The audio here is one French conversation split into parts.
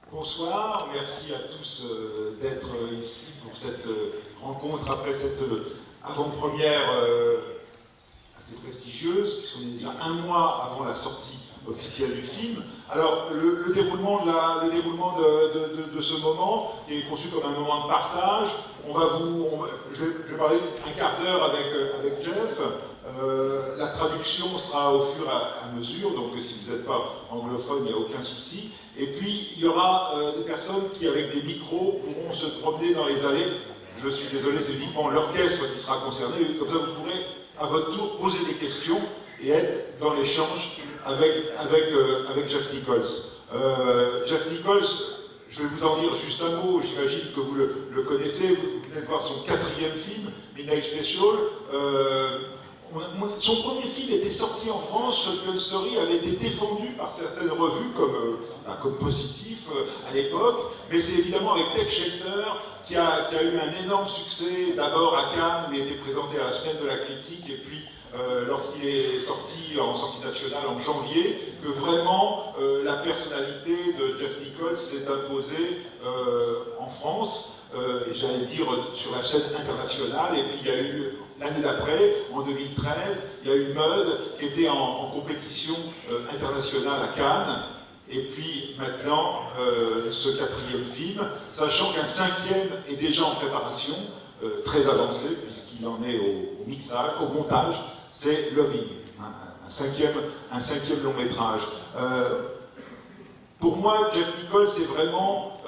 Bonsoir, merci à tous d'être ici pour cette rencontre après cette avant-première assez prestigieuse, puisqu'on est déjà un mois avant la sortie officielle du film. Alors, le déroulement de ce moment est conçu comme un moment de partage. Je vais parler un quart d'heure avec Jeff. La traduction sera au fur et à mesure, donc si vous n'êtes pas anglophone, il n'y a aucun souci. Et puis, il y aura des personnes qui, avec des micros, pourront se promener dans les allées. Je suis désolé, c'est uniquement l'orchestre qui sera concerné. Comme ça, vous pourrez, à votre tour, poser des questions et être dans l'échange avec Jeff Nichols. Jeff Nichols, je vais vous en dire juste un mot, j'imagine que vous le connaissez, vous venez de voir son 4e film, Midnight Special. Son premier film était sorti en France, Shotgun Story avait été défendu par certaines revues comme positif à l'époque, mais c'est évidemment avec Tech Shelter qui a eu un énorme succès, d'abord à Cannes, où il était présenté à la Semaine de la Critique, et puis lorsqu'il est sorti en sortie nationale en janvier, que vraiment la personnalité de Jeff Nichols s'est imposée en France, et j'allais dire sur la scène internationale, et puis il y a eu l'année d'après, en 2013, il y a eu Mud qui était en compétition internationale à Cannes, et puis maintenant ce 4e film, sachant qu'un 5e est déjà en préparation, très avancé, puisqu'il en est au mixage, au montage, c'est Loving, un 5e long métrage. Pour moi, Jeff Nichols, c'est vraiment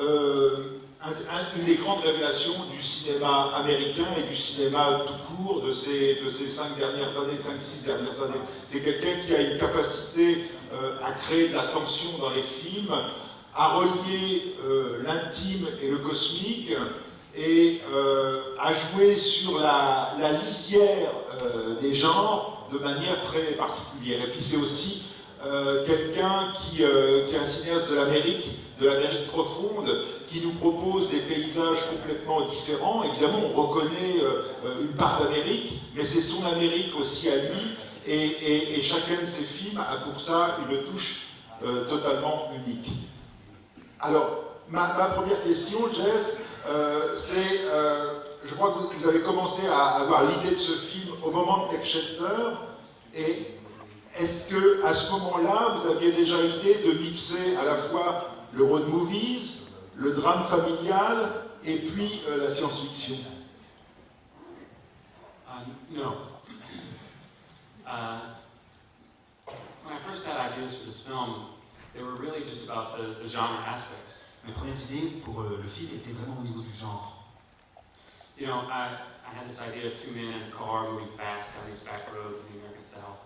une des grandes révélations du cinéma américain et du cinéma tout court de ces 5 dernières années, 5-6 dernières années. C'est quelqu'un qui a une capacité à créer de la tension dans les films, à relier l'intime et le cosmique, et à jouer sur la lisière des genres de manière très particulière. Et puis c'est aussi quelqu'un qui est un cinéaste de l'Amérique profonde, qui nous propose des paysages complètement différents. Évidemment, on reconnaît une part d'Amérique, mais c'est son Amérique aussi à lui, et chacun de ses films a pour ça une touche totalement unique. Alors, ma première question, Jeff, c'est, je crois que vous avez commencé à avoir l'idée de ce film au moment de Tech Shelter, et est-ce qu'à ce moment-là, vous aviez déjà l'idée de mixer à la fois le road movies, le drame familial, et puis la science-fiction? No. When I first had ideas for this film, they were really just about the genre aspects. Mes premières idées pour le film étaient vraiment au niveau du genre. You know, I had this idea of 2 men in a car moving fast down these back roads in the American South.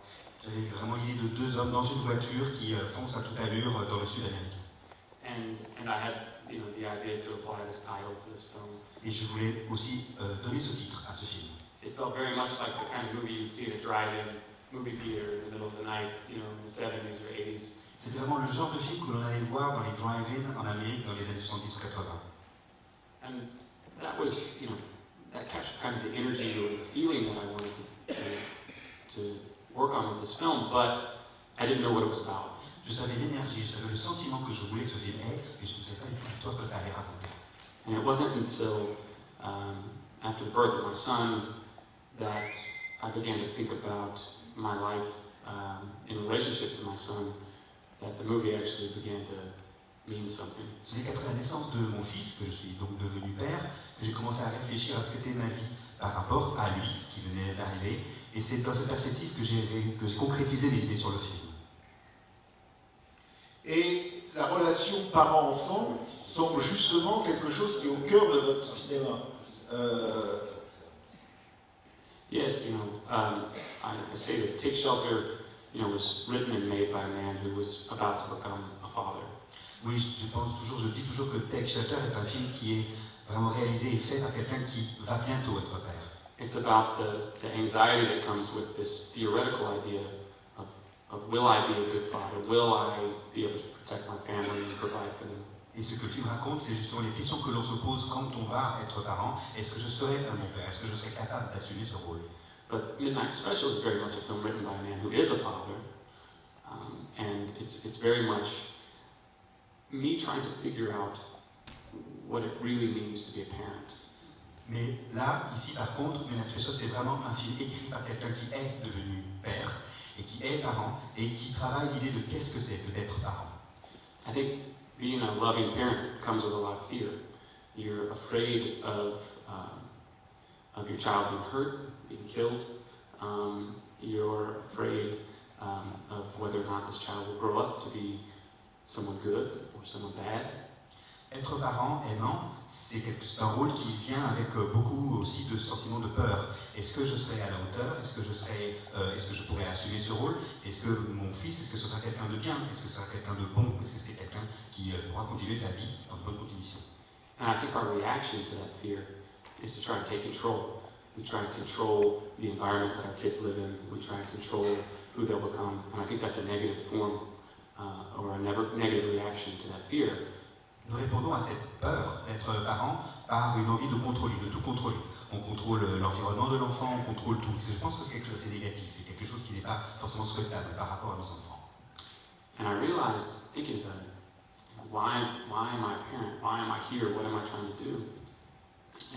J'avais vraiment l'idée de 2 hommes dans une voiture qui foncent à toute allure dans le sud américain. And I had, the idea to apply this title to this film. Et je voulais aussi donner ce titre à ce film. It felt very much like the kind of movie you'd see at a drive-in movie theater in the middle of the night, in the 70s or 80s. C'était vraiment le genre de film que l'on allait voir dans les drive-in en Amérique dans les années 70 ou 80. And that was, that captured kind of the energy or the feeling that I wanted to work on with this film, but I didn't know what it was about. Je savais l'énergie, je savais le sentiment que je voulais que ce film ait, et je ne savais pas du tout l'histoire que ça allait raconter. And it wasn't until after the birth of my son that I began to think about my life in relationship to my son, that the movie actually began to mean something. Ce n'est qu'après la naissance de mon fils, que je suis donc devenu père, que j'ai commencé à réfléchir à ce qu'était ma vie par rapport à lui, qui venait d'arriver, et c'est dans cette perspective que j'ai concrétisé mes idées sur le film. Et la relation parent-enfant semble justement quelque chose qui est au cœur de votre cinéma. Yes, I say that Take Shelter, was written and made by a man who was about to become a father. Oui, je dis toujours que Tech Shelter est un film qui est vraiment réalisé et fait par quelqu'un qui va bientôt être père. It's about the anxiety that comes with this theoretical idea of will I be a good father? Will I be able to protect my family and provide for them? Et ce que le film raconte, c'est justement les questions que l'on se pose quand on va être parent. Est-ce que je serai un bon père? Est-ce que je serai capable d'assumer ce rôle? But Midnight Special is very much a film written by a man who is a father, and it's very much me trying to figure out what it really means to be a parent. Mais là, ici, par contre, Une autre chose, c'est vraiment un film écrit par quelqu'un qui est devenu père et qui est parent et qui travaille l'idée de qu'est-ce que c'est que d'être parent. I think being a loving parent comes with a lot of fear. You're afraid of your child being hurt, being killed. You're afraid of whether or not this child will grow up to be someone good or someone bad. Être parent, aimant, c'est un rôle qui vient avec beaucoup aussi de sentiments de peur. Est-ce que je serai à la hauteur? Est-ce que je pourrai assumer ce rôle? Est-ce que mon fils, est-ce que ce sera quelqu'un de bien? Est-ce que ce sera quelqu'un de bon? Est-ce que c'est quelqu'un qui pourra continuer sa vie dans de bonnes conditions? And I think our reaction to that fear is to try and take control. We try and control the environment that our kids live in. We try and control who they'll become. And I think that's a negative form or a negative reaction to that fear. Nous répondons à cette peur d'être parent par une envie de contrôler, de tout contrôler. On contrôle l'environnement de l'enfant, on contrôle tout. Je pense que c'est quelque chose d'assez négatif et quelque chose qui n'est pas forcément souhaitable par rapport à nos enfants. And I realized, thinking about it, why am I a parent? Why am I here? What am I trying to do?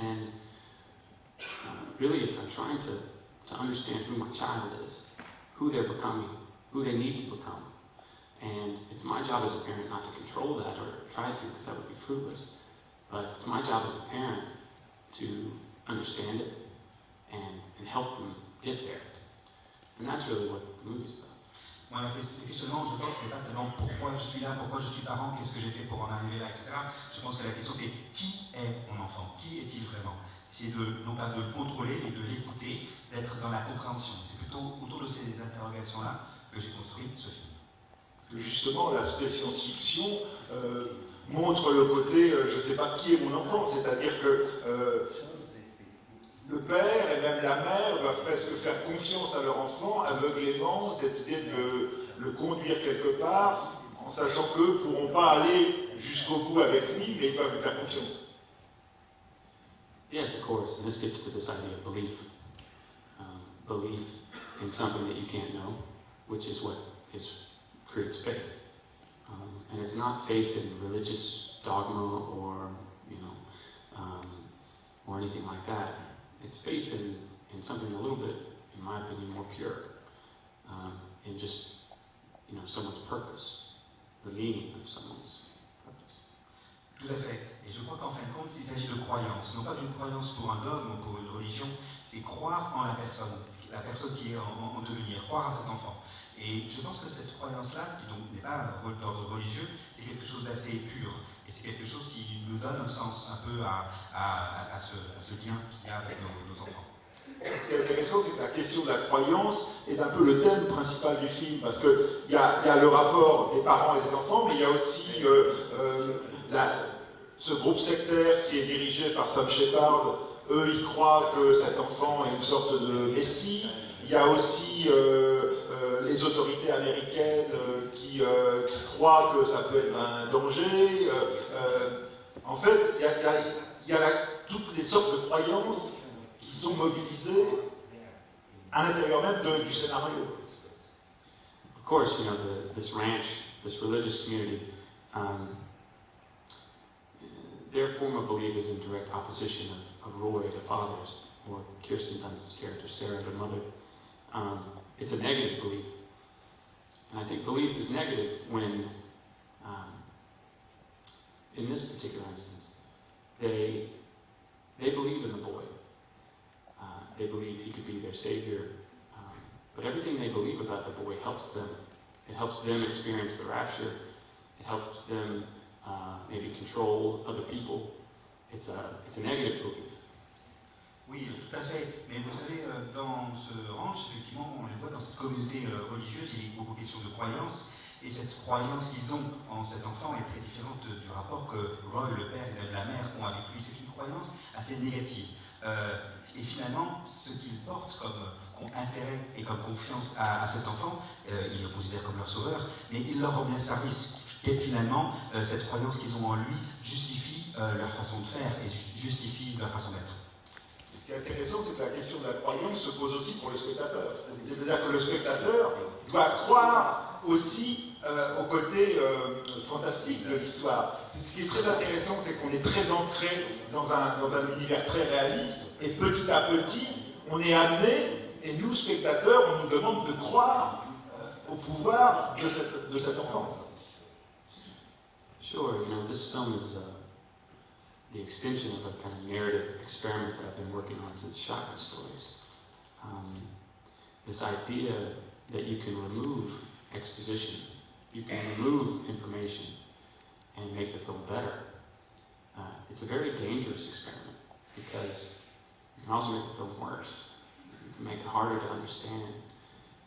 And really I'm trying to understand who my child is, who they're becoming, who they need to become. And it's my job as a parent not to control that or try to, because that would be fruitless. But it's my job as a parent to understand it and help them get there. And that's really what the movie's about. Moi, le questionnement, je pense, c'est pas tellement pourquoi je suis là, pourquoi je suis parent, qu'est-ce que j'ai fait pour en arriver là, etc. Je pense que la question, c'est qui est mon enfant? Qui est-il vraiment? C'est non pas de le contrôler, mais de l'écouter, d'être dans la compréhension. C'est plutôt autour de ces interrogations-là que j'ai construit ce film. Justement, l'aspect science-fiction montre le côté je ne sais pas qui est mon enfant, c'est-à-dire que le père et même la mère doivent presque faire confiance à leur enfant aveuglément, cette idée de le conduire quelque part, en sachant qu'eux ne pourront pas aller jusqu'au bout avec lui, mais ils peuvent lui faire confiance. Yes, of course, and this gets to this idea of belief. Belief in something that you can't know, which is what creates faith. And it's not faith in religious dogma or, or anything like that. It's faith in something a little bit, in my opinion, more pure. In just, someone's purpose, the meaning of someone's purpose. Tout à fait. Et je crois qu'en fin de compte, il s'agit de croyance. Non pas d'une croyance pour un dogme ou pour une religion, c'est croire en la personne qui est en devenir, croire à cet enfant. Et je pense que cette croyance-là, qui donc n'est pas d'ordre religieux, c'est quelque chose d'assez pur. Et c'est quelque chose qui nous donne un sens un peu à ce lien qu'il y a avec nos enfants. Ce qui est intéressant, c'est que la question de la croyance est un peu le thème principal du film, parce qu'il y a le rapport des parents et des enfants, mais il y a aussi ce groupe sectaire qui est dirigé par Sam Shepard. Eux, ils croient que cet enfant est une sorte de messie. Il y a aussi les autorités américaines qui croient que ça peut être un danger. En fait, il y a toutes les sortes de croyances qui sont mobilisées à l'intérieur même du scénario. Of course, this ranch, this religious community, their form of belief is in direct opposition of Roy, the father's, or Kirsten Dunst's character, Sarah, the mother. It's a negative belief. And I think belief is negative when, in this particular instance, they believe in the boy. They believe he could be their savior. But everything they believe about the boy helps them. It helps them experience the rapture. It helps them maybe control other people. It's a negative belief. Oui, tout à fait. Mais vous savez, dans ce ranch, effectivement, on les voit dans cette communauté religieuse, il est beaucoup question de croyance. Et cette croyance qu'ils ont en cet enfant est très différente du rapport que Roy, le père et même la mère ont avec lui. C'est une croyance assez négative. Et finalement, ce qu'ils portent comme intérêt et comme confiance à cet enfant, ils le considèrent comme leur sauveur, mais il leur rend bien service. Et finalement, cette croyance qu'ils ont en lui justifie leur façon de faire et justifie leur façon d'être. Ce qui est intéressant, c'est que la question de la croyance se pose aussi pour le spectateur. C'est-à-dire que le spectateur doit croire aussi au côté fantastique de l'histoire. Ce qui est très intéressant, c'est qu'on est très ancré dans un univers très réaliste, et petit à petit, on est amené, et nous, spectateurs, on nous demande de croire au pouvoir de cet enfant. Sure, you know, this film is the extension of a kind of narrative experiment that I've been working on since Shotgun Stories. This idea that you can remove exposition, you can remove information and make the film better. It's a very dangerous experiment because you can also make the film worse. You can make it harder to understand.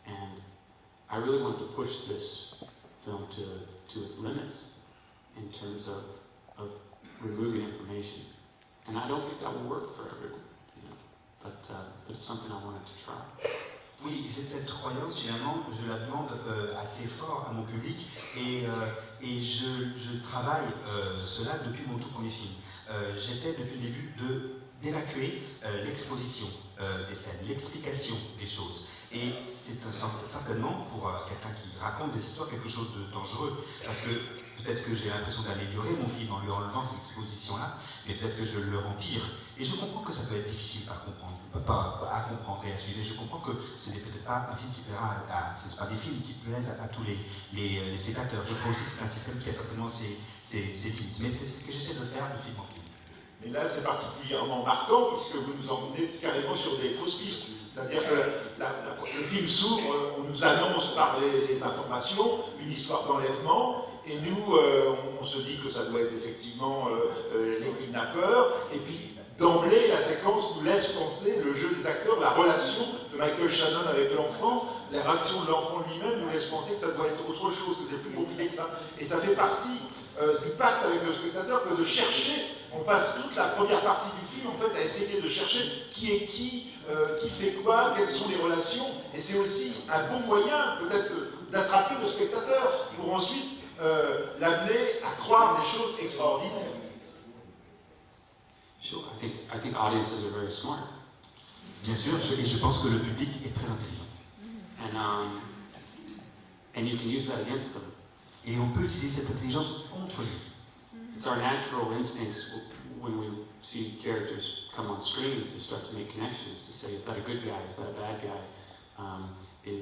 And I really wanted to push this film to its limits in terms of removing information. And I don't think that will work for everyone, you know, but it's something I wanted to try. Oui, cette croyance, finalement, je la demande assez fort à mon public et je travaille cela depuis mon tout premier film. J'essaie depuis le début d'évacuer l'exposition des scènes, l'explication des choses. Et c'est certainement pour quelqu'un qui raconte des histoires quelque chose de dangereux, parce que peut-être que j'ai l'impression d'améliorer mon film en lui enlevant cette exposition-là, mais peut-être que je le empire. Et je comprends que ça peut être difficile à comprendre et à suivre. Et je comprends que ce n'est peut-être pas un film qui plaira ce ne sont pas des films qui plaisent à tous les spectateurs. Je crois aussi que c'est un système qui a certainement ses limites. Mais c'est ce que j'essaie de faire de film en film. Et là, c'est particulièrement marquant puisque vous nous emmenez carrément sur des fausses pistes. C'est-à-dire que le film s'ouvre, on nous annonce par les informations une histoire d'enlèvement, et nous, on se dit que ça doit être effectivement les kidnappeurs, et puis d'emblée, la séquence nous laisse penser, le jeu des acteurs, la relation de Michael Shannon avec l'enfant, la réaction de l'enfant lui-même nous laisse penser que ça doit être autre chose, que c'est plus compliqué que ça. Et ça fait partie du pacte avec le spectateur que de chercher. On passe toute la première partie du film en fait à essayer de chercher qui est qui fait quoi, quelles sont les relations. Et c'est aussi un bon moyen peut-être d'attraper le spectateur pour ensuite l'amener à croire des choses extraordinaires. Sure, I think audiences are very smart. Bien sûr, et je pense que le public est très intelligent. And you can use that against them. Et on peut utiliser cette intelligence contre lui. It's our natural instincts when we see characters come on screen to start to make connections, to say, is that a good guy, is that a bad guy,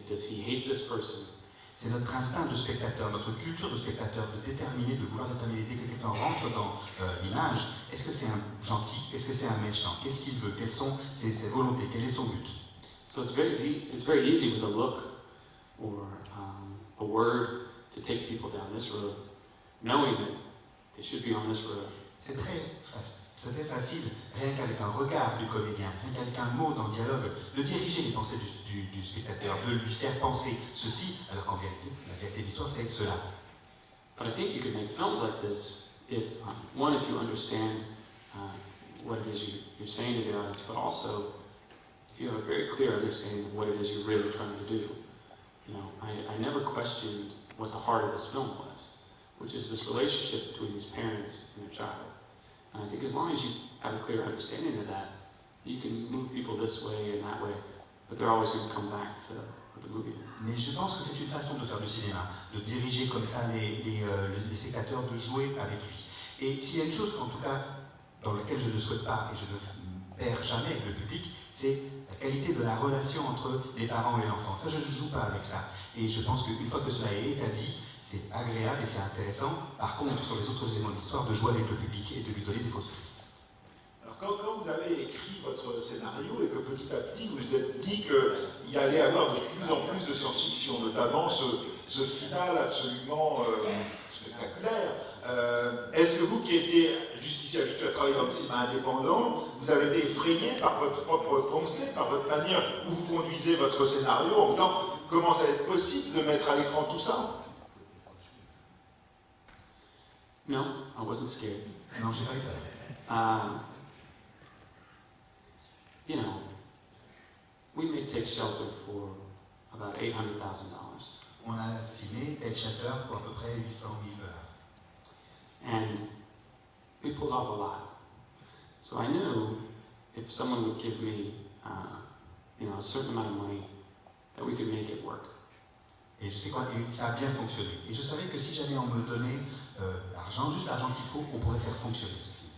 does he hate this person? C'est notre instinct de spectateur, notre culture de spectateur, de vouloir déterminer dès que quelqu'un rentre dans l'image, est-ce que c'est un gentil, est-ce que c'est un méchant, qu'est-ce qu'il veut, quelles sont ses volontés, quel est son but. So it's very easy with a look or a word to take people down this road, knowing that they should be on this road. C'est très facile, rien qu'avec un regard du comédien, rien qu'avec un mot dans le dialogue, de diriger les pensées du spectateur, de lui faire penser ceci, alors qu'en vérité, la vérité de l'histoire, c'est cela. But I think you can make films like this if you understand what it is you're saying to the audience, but also if you have a very clear understanding of what it is you're really trying to do. You know, I never questioned what the heart of this film was, which is this relationship between these parents and their child. And I think as long as you have a clear understanding of that, you can move people this way and that way, but they're always going to come back to the movie. Mais je pense que c'est une façon de faire du cinéma, de diriger comme ça les spectateurs, de jouer avec lui. Et s'il y a une chose, en tout cas, dans laquelle je ne souhaite pas, et je ne perds jamais le public, c'est la qualité de la relation entre les parents et l'enfant. Ça, je ne joue pas avec ça. Et je pense qu'une fois que cela est établi, c'est agréable et c'est intéressant, par contre, sur les autres éléments de l'histoire, de jouer avec le public et de lui donner des fausses pistes. Alors quand vous avez écrit votre scénario et que petit à petit vous vous êtes dit qu'il y allait avoir de plus en plus de science-fiction, notamment ce final absolument spectaculaire, est-ce que vous qui étiez jusqu'ici habitué à travailler dans le cinéma indépendant, vous avez été effrayé par votre propre pensée, par votre manière où vous conduisez votre scénario, en disant comment ça va être possible de mettre à l'écran tout ça? No, I wasn't scared. Non, j'ai pas eu peur. You know, we made Take Shelter for about $800,000. On a filmé Take Shelter pour à peu près $800,000. And we pulled off a lot. So I knew if someone would give me, a certain amount of money, that we could make it work. Et je sais que ça a bien fonctionné. Et je savais que si jamais on me donnait l'argent, juste l'argent qu'il faut, on pourrait faire fonctionner ce film.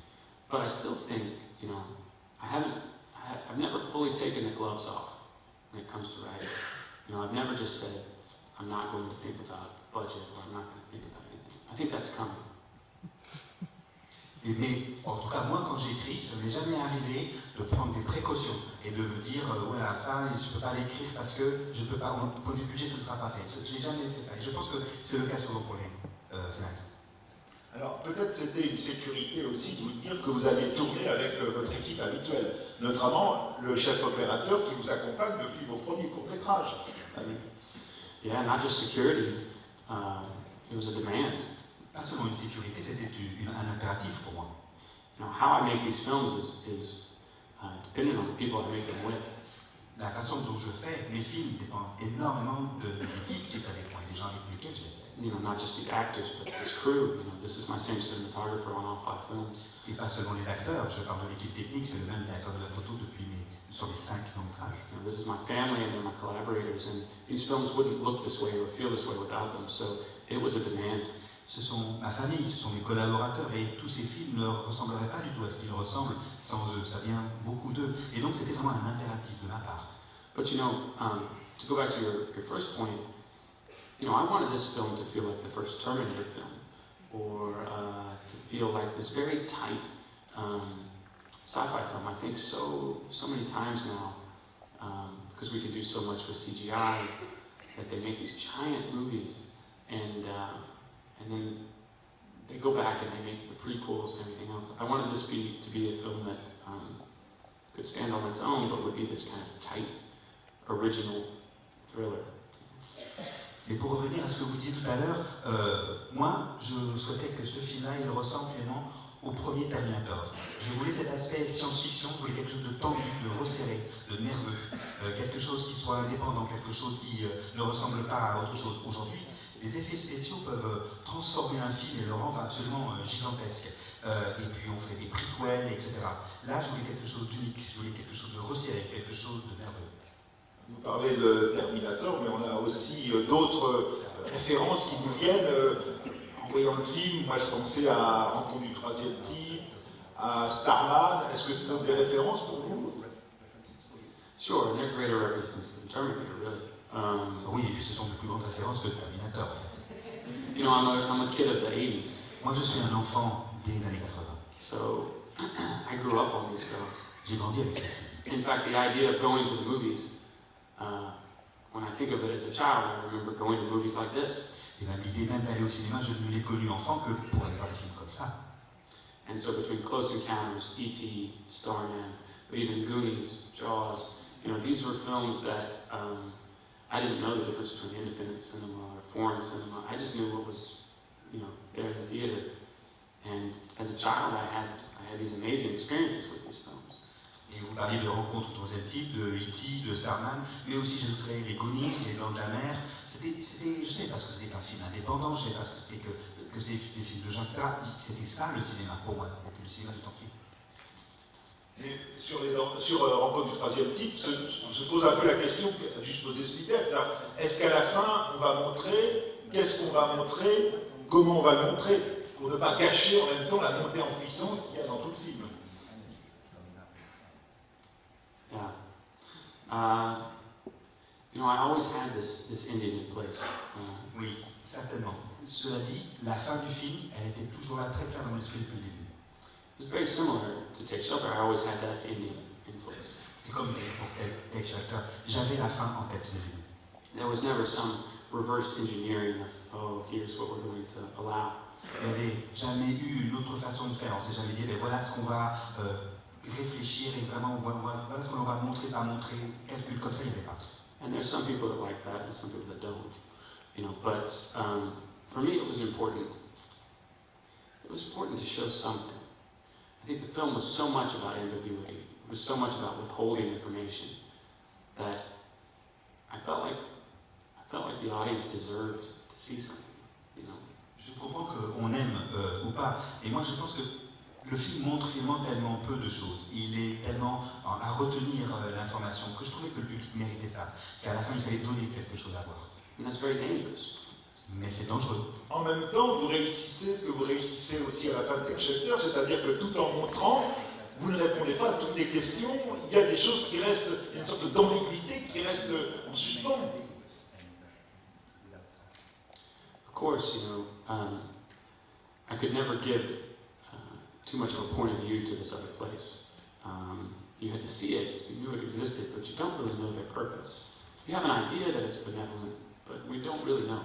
But I still think, you know, I've never fully taken the gloves off when it comes to writing. You know, I've never just said, I'm not going to think about budget or I'm not going to think about anything. I think that's coming. Mais en tout cas, moi, quand j'écris, ça ne m'est jamais arrivé de prendre des précautions et de me dire, voilà, ça, je ne peux pas l'écrire parce que je ne peux pas, au point de vue budget, ça ne sera pas fait. Je n'ai jamais fait ça. Et je pense que c'est le cas souvent pour les scénaristes. Alors peut-être c'était une sécurité aussi de vous dire que vous allez tourner avec votre équipe habituelle, notamment le chef opérateur qui vous accompagne depuis vos premiers courts-métrages. Yeah, not just security, it was a demand. Pas seulement une sécurité, c'était un impératif pour moi. You know, how I make these films is dependent on the people I make them with. La façon dont je fais mes films dépend énormément de l'équipe qui est avec moi et des gens avec lesquels je les fais. You know, not just these actors, but this crew. You know, this is my same cinematographer on all 5 films. Et pas seulement les acteurs, je parle de l'équipe technique, c'est le même directeur de la photo sur les 5 longs-métrages. You know, this is my family and they're my collaborators, and these films wouldn't look this way or feel this way without them. So it was a demand. Ce sont ma famille, ce sont mes collaborateurs, et tous ces films ne ressembleraient pas du tout à ce qu'ils ressemblent sans eux. Ça vient beaucoup d'eux. Et donc c'était vraiment un impératif de ma part. But you know, to go back to your first point, you know, I wanted this film to feel like the first Terminator film, or to feel like this very tight sci-fi film. I think so many times now, because we can do so much with CGI, that they make these giant movies, and then they go back and they make the prequels and everything else. I wanted this to be a film that could stand on its own, but would be this kind of tight, original thriller. Et pour revenir à ce que vous disiez tout à l'heure, moi, je souhaitais que ce film-là, il ressemble finalement au premier Terminator. Je voulais cet aspect science-fiction, je voulais quelque chose de tendu, de resserré, de nerveux, quelque chose qui soit indépendant, quelque chose qui ne ressemble pas à autre chose. Aujourd'hui, les effets spéciaux peuvent transformer un film et le rendre absolument gigantesque. Et puis on fait des prequels, etc. Là, je voulais quelque chose d'unique, je voulais quelque chose de resserré, quelque chose de nerveux. Vous parlez de Terminator, mais on a aussi d'autres références qui nous viennent en voyant le film. Moi, je pensais à Rencontre du troisième type, à Starman. Est-ce que ce sont des références pour vous? Sure, and they're greater references than Terminator, really. Oui, et puis ce sont de plus grandes références que Terminator, en fait. You know, I'm a kid of the 80s. Moi, je suis un enfant des années 80. So I grew up on these films. J'ai grandi avec ces films. In fact, the idea of going to the movies, when I think of it as a child, I remember going to movies like this. Et même l'idée même d'aller au cinéma, je ne l'ai connue enfant que pour aller voir des films comme ça. And so between Close Encounters, E.T., Starman, but even Goonies, Jaws, you know, these were films that I didn't know the difference between independent cinema or foreign cinema. I just knew what was, you know, there in the theater. And as a child, I had these amazing experiences with these films. Et vous parliez de Rencontre au troisième type, de E.T., de Starman, mais aussi j'ajouterais les Goonies, les Dents de la Mer. C'était, je sais parce que c'était un film indépendant, je sais parce que c'était que c'est des films de gens, etc. C'était ça le cinéma pour moi, c'était le cinéma du entier. Et sur Rencontre du troisième type, se pose un peu la question qu'a dû se poser Spielberg. Est-ce qu'à la fin, on va montrer, qu'est-ce qu'on va montrer, comment on va le montrer, pour ne pas gâcher en même temps la montée en puissance qu'il y a dans tout le film? Yeah. You know, I always had this ending in place. Oui, certainement. Cela dit, la fin du film, elle était toujours là, très claire dans mon esprit depuis le début. It was very similar to Take Shelter. I always had that ending in place. C'est comme pour Take Shelter. J'avais la fin en tête dès le début. There was never some reverse engineering of, oh, here's what we're going to allow. Il n'y avait jamais eu une autre façon de faire. On ne s'est jamais dit, ben voilà ce qu'on va réfléchir et vraiment voilà ce qu'on va montrer, pas montrer, calcul comme ça, il n'y avait pas. And there's some people that like that and some people that don't. You know, but for me it was important. It was important to show something. I think the film was so much about ambiguity. It was so much about withholding information that I felt like the audience deserved to see something. You know. Je comprends qu'on aime ou pas, et moi je pense que le film montre finalement tellement peu de choses, il est tellement à retenir l'information que je trouvais que le public méritait ça, qu'à la fin il fallait donner quelque chose à voir. And that's very dangerous. Mais c'est dangereux. En même temps, vous réussissez ce que vous réussissez aussi à la fin de Tech Shelter, c'est-à-dire que tout en montrant, vous ne répondez pas à toutes les questions, il y a des choses qui restent, il y a une sorte d'ambiguïté qui reste en suspens. Of course, I could never give too much of a point of view to this other place. You had to see it, you knew it existed, but you don't really know their purpose. You have an idea that it's benevolent, but we don't really know.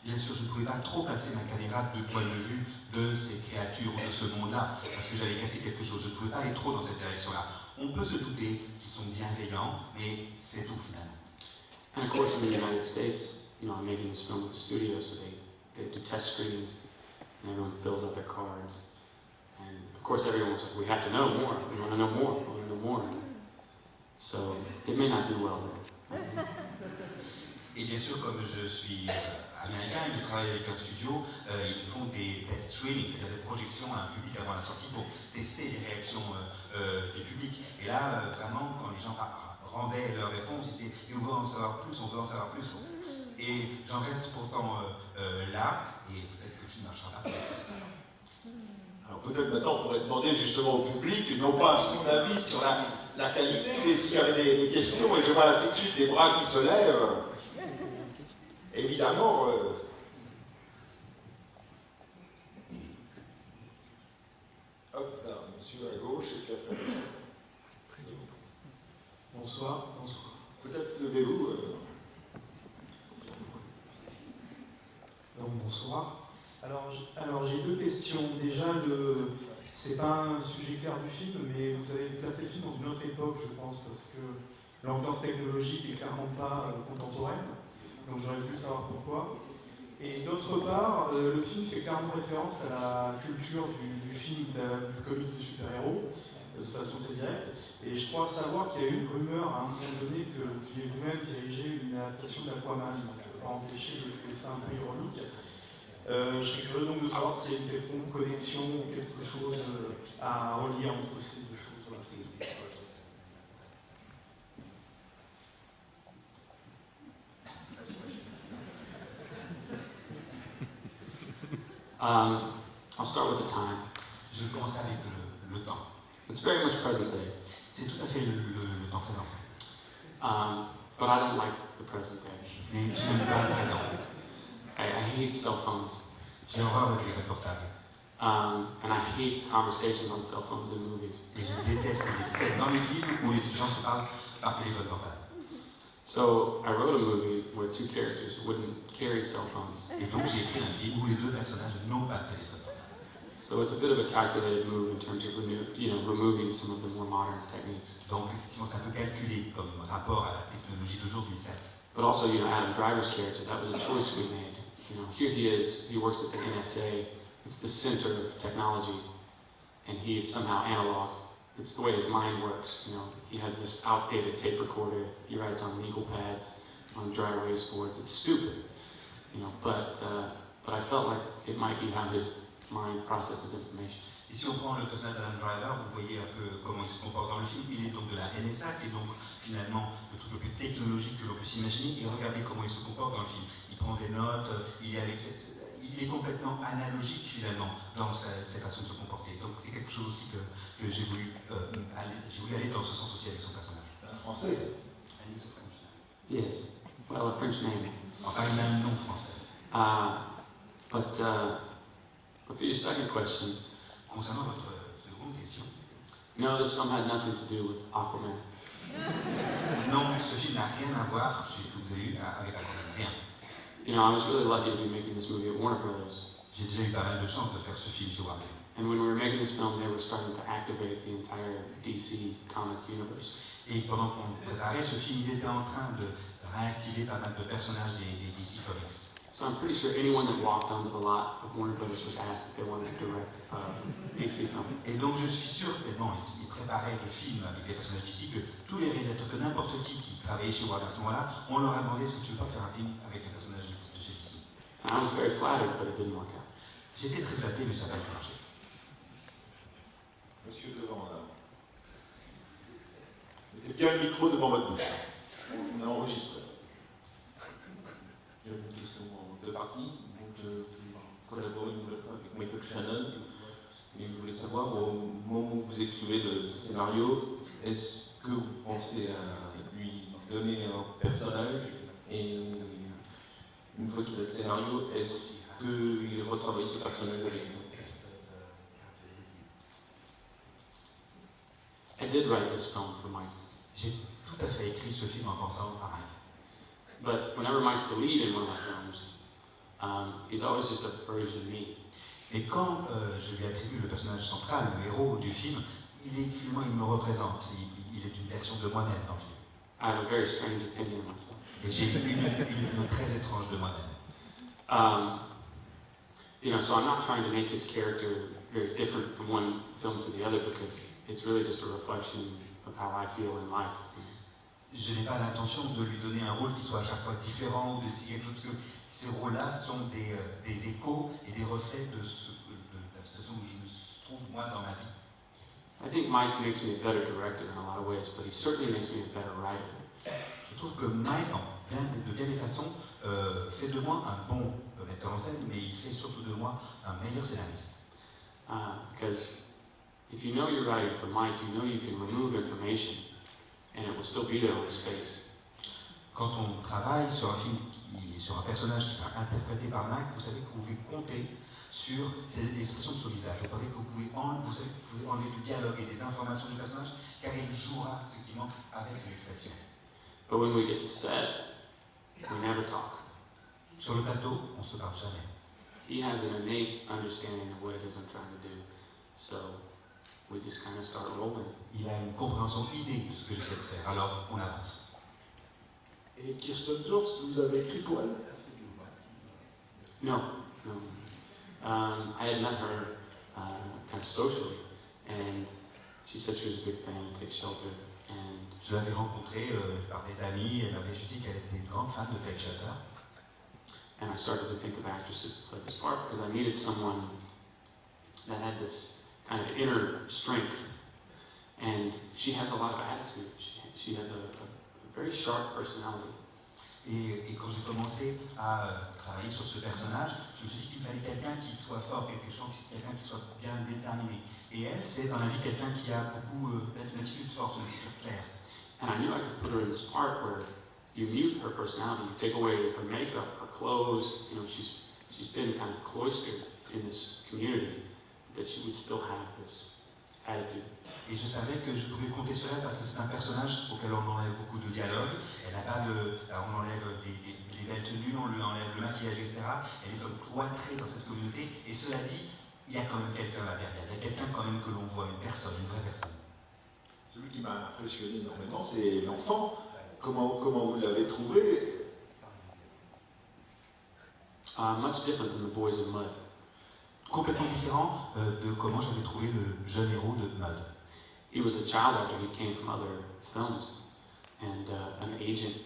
Bien sûr, je ne pouvais pas trop passer ma caméra du point de vue de ces créatures ou de ce monde-là, parce que j'allais casser quelque chose. Je ne pouvais pas aller trop dans cette direction-là. On peut se douter qu'ils sont bienveillants, mais c'est tout finalement. And of course, in the United States, I'm making this film with the studio, so they do test screenings, and everyone fills up their cards. And of course, everyone was like, we have to know more, we want to know more, we want to know more. So it may not do well there. Et bien sûr, comme je suis américain et que je travaille avec un studio, ils font des test screenings, c'est-à-dire des projections à un public avant la sortie pour tester les réactions du public. Et là, vraiment, quand les gens rendaient leurs réponses, ils disaient « on veut en savoir plus, on veut en savoir plus ». Et j'en reste pourtant là, et peut-être que le film marchera pas. Alors peut-être maintenant on pourrait demander justement au public, non pas son avis sur la qualité, mais s'il y avait des questions, et je vois là tout de suite des bras qui se lèvent. Évidemment, hop là, monsieur à gauche, et puis après. Bonsoir. Bonsoir. Peut-être levez-vous. Donc, bonsoir. Alors j'ai deux questions. Déjà, c'est pas un sujet clair du film, mais vous avez placé le film dans une autre époque, je pense, parce que l'ambiance technologique n'est clairement pas contemporaine. Donc j'aurais voulu savoir pourquoi. Et d'autre part, le film fait clairement référence à la culture du film, du comics de super-héros, de façon très directe. Et je crois savoir qu'il y a eu une rumeur à un moment donné que vous pouviez vous-même diriger une adaptation d'Aquaman. Donc je ne peux pas empêcher de trouver ça un peu ironique. Je serais curieux donc de savoir s'il y a une quelconque connexion ou quelque chose à relier entre ces deux choses. Voilà. I'll start with the time. Je commencerai avec le temps. It's very much present day. C'est tout à fait le temps présent. But I don't like the present day. Mais je n'aime pas le présent. I hate cell phones. J'ai horreur des téléphones portables. And I hate conversations on cell phones in movies. Et je déteste les scènes dans les films où les gens se parlent par téléphone portable. So I wrote a movie where two characters wouldn't carry cell phones. Et donc j'ai écrit un film où les deux personnages n'ont pas de téléphone portable. So it's a bit of a calculated move in terms of removing some of the more modern techniques. Donc effectivement c'est un peu calculé comme rapport à la technologie d'aujourd'hui, certes. But also, Adam Driver's character, that was a choice we made. Here he is, he works at the NSA, it's the center of technology, and he is somehow analog. It's the way his mind works, He has this outdated tape recorder, he writes on legal pads, on dry erase boards, it's stupid, but I felt like it might be how his mind processes information. Et si on prend le personnage d'Adam Driver, vous voyez un peu comment il se comporte dans le film. Il est donc de la NSA, qui est donc finalement le truc le plus technologique que l'on puisse imaginer. Et regardez comment il se comporte dans le film. Il prend des notes, il est complètement analogique finalement dans sa façon de se comporter. Donc c'est quelque chose aussi que j'ai voulu aller dans ce sens aussi avec son personnage. C'est un français. Yes, well, a French name. Enfin, il a un nom français. But for your second question, concernant votre seconde question, no, this film had nothing to do with Aquaman. Non, ce film n'a rien à voir, vous avez eu avec Aquaman, rien. I was really lucky to be making this movie at Warner Brothers. J'ai déjà eu pas mal de chance de faire ce film chez Warner. And when we were making this film, they were starting to activate the entire DC comic universe. Et pendant qu'on préparait ce film, ils étaient en train de réactiver pas mal de personnages des DC Comics. So I'm pretty sure anyone that walked onto the lot of Warner Brothers was asked if they wanted to direct DC film. Et donc je suis sûr tellement ils préparaient le film avec les personnages d'ici que tous les réalisateurs, que n'importe qui travaillait chez Warner à ce moment-là, on leur a demandé est-ce que tu veux pas faire un film avec les personnages de chez DC. And I was very flattered, but it didn't work out. J'étais très flatté, mais ça n'a pas marché. Monsieur devant là. Mettez bien le micro devant votre bouche. On a enregistré. Michael Shannon. Et je voulais savoir, au moment où vous écrivez le scénario, est-ce que vous pensez à lui donner un personnage et une fois qu'il a le scénario, est-ce qu'il retravaille ce personnage avec vous? I did write this film for Mike. J'ai tout à fait écrit ce film en pensant à Mike. But whenever Mike's the lead in one of my films, he's always just a version of me. Et quand je lui attribue le personnage central, le héros du film, finalement, il me représente. Il est une version de moi-même dans le film. I have a very strange opinion of myself. Et j'ai une opinion très étrange de moi-même. So I'm not trying to make his character very different from one film to the other because it's really just a reflection of how I feel in life. Je n'ai pas l'intention de lui donner un rôle qui soit à chaque fois différent ou de quelque chose, parce que ces rôles-là sont des échos et des reflets de la situation où je me trouve moi dans ma vie. I think Mike makes me a better director in a lot of ways, but he certainly makes me a better writer. Je trouve que Mike, de bien des façons, fait de moi un bon metteur en scène, mais il fait surtout de moi un meilleur scénariste. Because if you know you're writing for Mike, you know you can remove information and it will still be there on his face. Quand on travaille sur un film, sur un personnage qui sera interprété par Mike, vous savez que vous pouvez compter sur l'expression de son visage. Vous savez que vous pouvez enlever du dialogue et des informations du personnage, car il jouera effectivement avec l'expression. But when we get to set, we never talk. Sur le plateau, on ne se parle jamais. He has an innate understanding of what it is I'm trying to do, so we just kind of start rolling. Il a une compréhension innée de ce que j'essaie de faire, alors on avance. Et Kirsten Dunst, vous avez écrit pour elle? No. I had met her kind of socially, and she said she was a big fan of Take Shelter. And je l'avais rencontrée par des amis, elle m'avait juste dit qu'elle était une grande fan de Take Shelter. And I started to think of actresses to play this part because I needed someone that had this kind of inner strength. And she has a lot of attitude. She has a very sharp personality. Et quand j'ai commencé à travailler sur ce personnage, je me suis dit qu'il fallait quelqu'un qui soit fort, quelqu'un qui soit bien déterminé. Et elle, c'est dans la vie quelqu'un qui a beaucoup une attitude forte, une attitude claire. And I knew I could put her in this part where you mute her personality, you take away her makeup, her clothes. She's been kind of cloistered in this community, that she would still have this attitude. Et je savais que je pouvais compter sur elle parce que c'est un personnage auquel on enlève beaucoup de dialogue. Elle n'a pas on enlève les belles tenues, on lui enlève le maquillage, etc. Elle est comme cloîtrée dans cette communauté. Et cela dit, il y a quand même quelqu'un là derrière. Il y a quelqu'un quand même que l'on voit, une personne, une vraie personne. Celui qui m'a impressionné énormément, c'est l'enfant. Comment vous l'avez trouvé? Much different than The Boys in Mud. Complètement différent de comment j'avais trouvé le jeune héros de Mud. He was a child actor. He came from other films, and an agent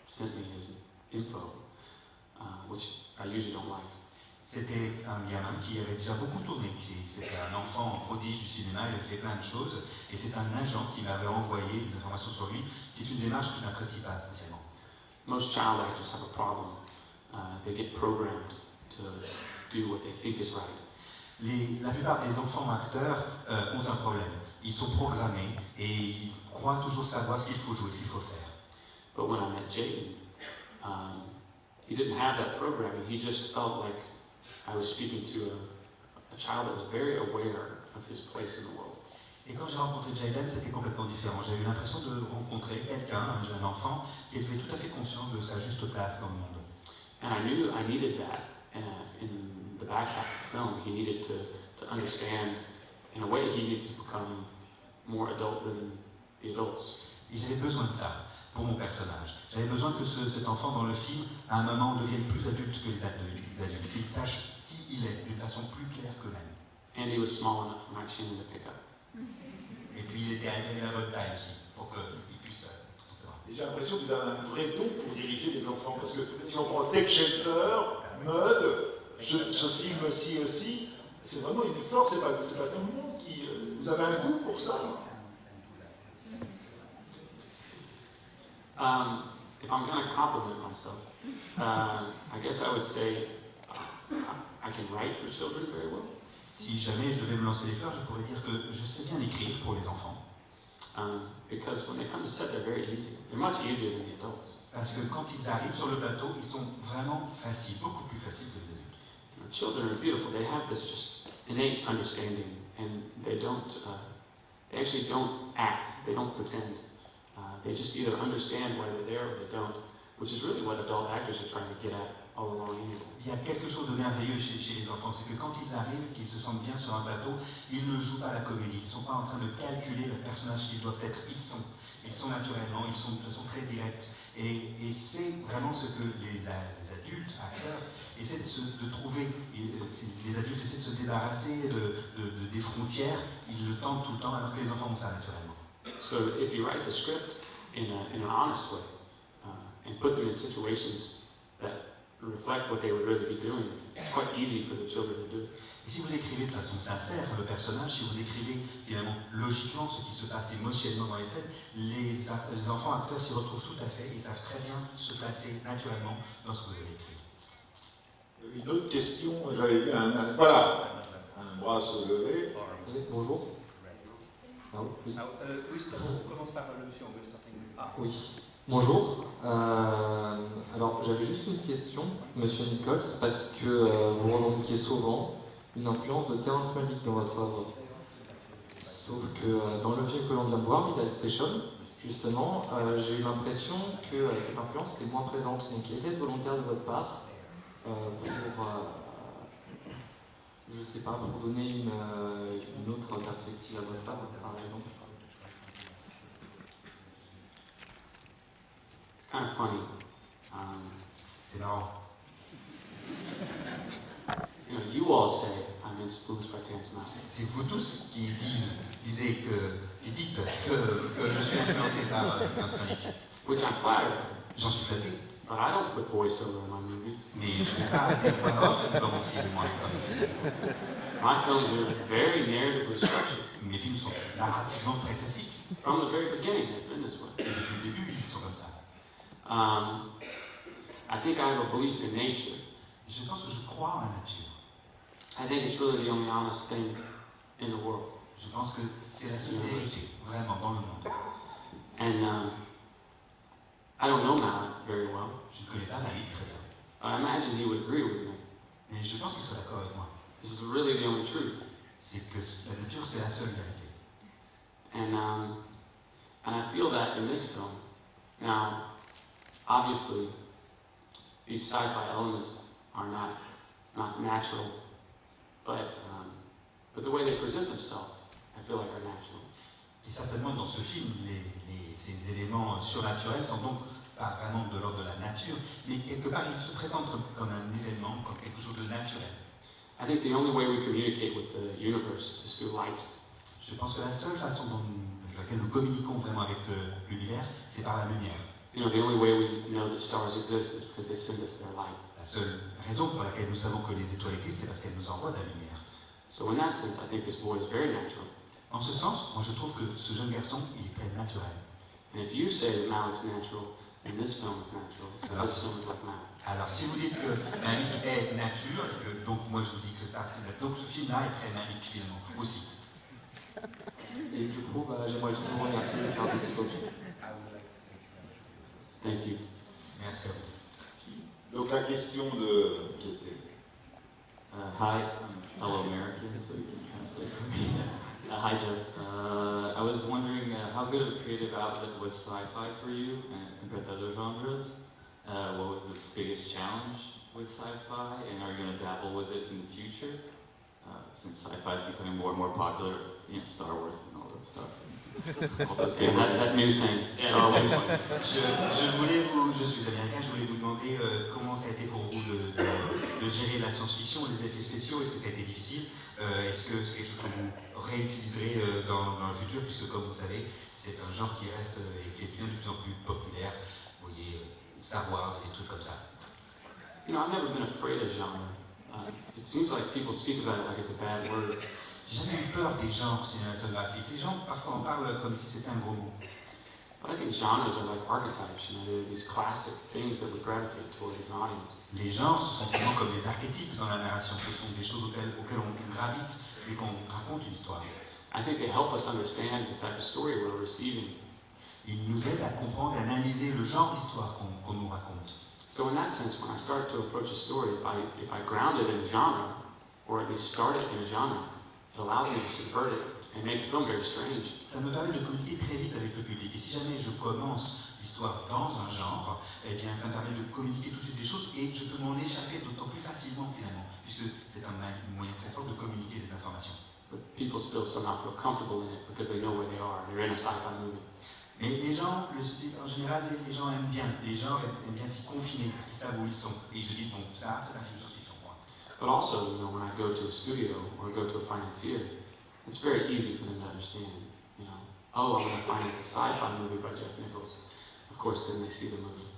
sent me his info, which I usually don't like. C'était un gamin qui avait déjà beaucoup tourné. C'était un enfant prodige du cinéma, il avait fait plein de choses. Et c'est un agent qui m'avait envoyé des informations sur lui, qui est une démarche que je n'apprécie pas spécialement. Most child actors have a problem. They get programmed to do what they think is right. La plupart des enfants acteurs ont un problème. Ils sont programmés et ils croient toujours savoir ce qu'il faut jouer, ce qu'il faut faire. But when I met Jaden, he didn't have that programming. He just felt like I was speaking to a child that was very aware of his place in the world. Et quand j'ai rencontré Jaden, c'était complètement différent. J'ai eu l'impression de rencontrer quelqu'un, un jeune enfant, qui était tout à fait conscient de sa juste place dans le monde. And I knew I needed that in the back half of the film. He needed to understand. In a way, he needed to become more adult than the adults. Et j'avais besoin de ça pour mon personnage. J'avais besoin que cet enfant dans le film, à un moment, devienne plus adulte que les adultes, qu'il sache qui il est d'une façon plus claire qu'eux-mêmes. And he was small enough for Mike Shannon to pick up. Et puis il était à la bonne taille aussi, pour qu'il puisse savoir. Et j'ai l'impression que vous avez un vrai don pour diriger les enfants, parce que si on prend Take Shelter, Mud, ce film-ci aussi, c'est vraiment une force, c'est pas tout le monde qui... Vous avez un goût pour ça? If I'm going to compliment myself, I guess I would say I can write for children very well. Si jamais je devais me lancer les fleurs, je pourrais dire que je sais bien écrire pour les enfants. Because when they come to set, they're very easy. They're much easier than the adults. Parce que quand ils arrivent sur le plateau, ils sont vraiment faciles, beaucoup plus faciles que les adultes. You know, children are beautiful. They have this just innate understanding, and they actually don't act. They don't pretend. They just either understand why they're there or they don't, which is really what adult actors are trying to get at all along anyway. Il y a quelque chose de merveilleux chez les enfants, c'est que quand ils arrivent, qu'ils se sentent bien sur un plateau, ils ne jouent pas la comédie, ils ne sont pas en train de calculer le personnage qu'ils doivent être, ils sont naturellement, ils sont de façon très directe. Et c'est vraiment ce que les adultes, acteurs, essaient de trouver. Les adultes essaient de se débarrasser des frontières, ils le tentent tout le temps, alors que les enfants ont ça naturellement. So if you write the script in an honest way and put them in situations that reflect what they would really be doing, it's quite easy for the children to do. Et si vous écrivez de façon sincère le personnage, si vous écrivez finalement logiquement ce qui se passe émotionnellement dans les scènes, les enfants acteurs s'y retrouvent tout à fait, ils savent très bien se placer naturellement dans ce que vous avez écrit. Une autre question, j'avais vu un bras se lever. Bonjour. Oui. On commence par le monsieur, on veut starter. Oui. Bonjour. Alors j'avais juste une question, Monsieur Nichols, parce que vous revendiquez souvent une influence de Terrence Malick dans votre œuvre. Sauf que dans le film que l'on vient de voir, Midnight Special, justement, j'ai eu l'impression que cette influence était moins présente. Donc était-ce volontaire de votre part pour, je sais pas, pour donner une autre perspective à votre œuvre, par exemple? It's kind of funny. C'est marrant. You know, you all say I'm influenced by Terrence Malick. C'est vous tous qui dites que je suis influencé par Terrence Malick. Which I'm flattered, J'en suis flatté, but I don't put voiceover in my movies. mais je n'ai pas des voix off dans mon film, moi. My films are very narratively structured. Mes films sont narrativement très classiques. From the very beginning, they've been this way. Et depuis le début, ils sont comme ça. I think I have a belief in nature. Je pense que je crois en la nature. I think it's really the only honest thing in the world. Je pense que c'est la seule vérité, vraiment, dans le monde. And I don't know Malick very well. Je ne connais pas Malick très bien, I imagine he would agree with me. mais je pense qu'il serait d'accord avec moi. This is really the only truth. C'est que la nature, c'est la seule vérité. And I feel that in this film. Now, obviously, these sci-fi elements are not natural, but the way they present themselves, I feel like are natural. Et certainement, dans ce film, ces éléments surnaturels sont donc pas vraiment de l'ordre de la nature, mais quelque part, ils se présentent comme un événement, comme quelque chose de naturel. I think the only way we communicate with the universe is through light. Je pense que la seule façon avec laquelle nous communiquons vraiment avec l'univers, c'est par la lumière. You know, the only way we know that stars exist is because they send us their light. La seule raison pour laquelle nous savons que les étoiles existent, c'est parce qu'elles nous envoient de la lumière. So in that sense, I think this boy is very natural. En ce sens, moi je trouve que ce jeune garçon, il est très naturel. And if you say that Malik's natural, then this film is natural, so this film is like Malik. Alors si vous dites que Malick est nature, et que donc moi je vous dis que ça c'est nature, donc ce film-là est très Malick finalement, aussi. Et du coup, j'aimerais juste vous remercier de faire des copies. Thank you. Merci à vous. Donc la question qui était... Hi, I'm a fellow American, so you can translate for me. Hi, Jeff. I was wondering how good of a creative outlet was sci-fi for you compared to other genres? What was the biggest challenge with sci-fi, and are you going to dabble with it in the future? Since sci-fi is becoming more and more popular, you know, Star Wars and all that stuff. All those Yeah, that new thing, Star Wars. Je suis américain, je voulais vous demander comment ça a été pour vous de gérer la science-fiction, les effets spéciaux, est-ce que ça a été difficile? Est-ce que c'est quelque chose que vous réutiliserez dans le futur, puisque comme vous savez, c'est un genre qui reste et qui devient de plus en plus populaire. Vous voyez, Star Wars, des trucs comme ça. You know, I've never been afraid of genre. It seems like people speak about it like it's a bad word. J'ai jamais eu peur des genres cinématographiques. Les gens parfois en parlent comme si c'était un gros mot. But I think genres are like archetypes, you know, they're these classic things that we gravitate toward as an audience. Les genres, ce sont finalement comme des archétypes dans la narration. Ce sont des choses auxquelles on gravite et qu'on raconte une histoire. I think they help us understand the type of story we're receiving. Ils nous aident à comprendre et analyser le genre d'histoire qu'on nous raconte. So in that sense, when I start to approach a story, if I ground it in a genre, or at least start it in a genre, it allows me to subvert it and make the film very strange. Ça me permet de communiquer très vite avec le public. Et si jamais je commence l'histoire dans un genre, eh bien ça me permet de communiquer tout de suite des choses et je peux m'en échapper d'autant plus facilement finalement, puisque c'est un moyen très fort de communiquer des informations. But people still somehow feel comfortable in it because they know where they are. They're in a sci-fi movie. Mais les gens, en général, les gens aiment bien. Les gens aiment bien s'y confiner, parce qu'ils savent où ils sont. Et ils se disent, bon, ça, c'est un film de science-fiction. But also, you know, when I go to a studio or go to a financier, it's very easy for them to understand. You know, oh, I'm going to finance a sci-fi movie by Jeff Nichols. Of course, then they see the movie.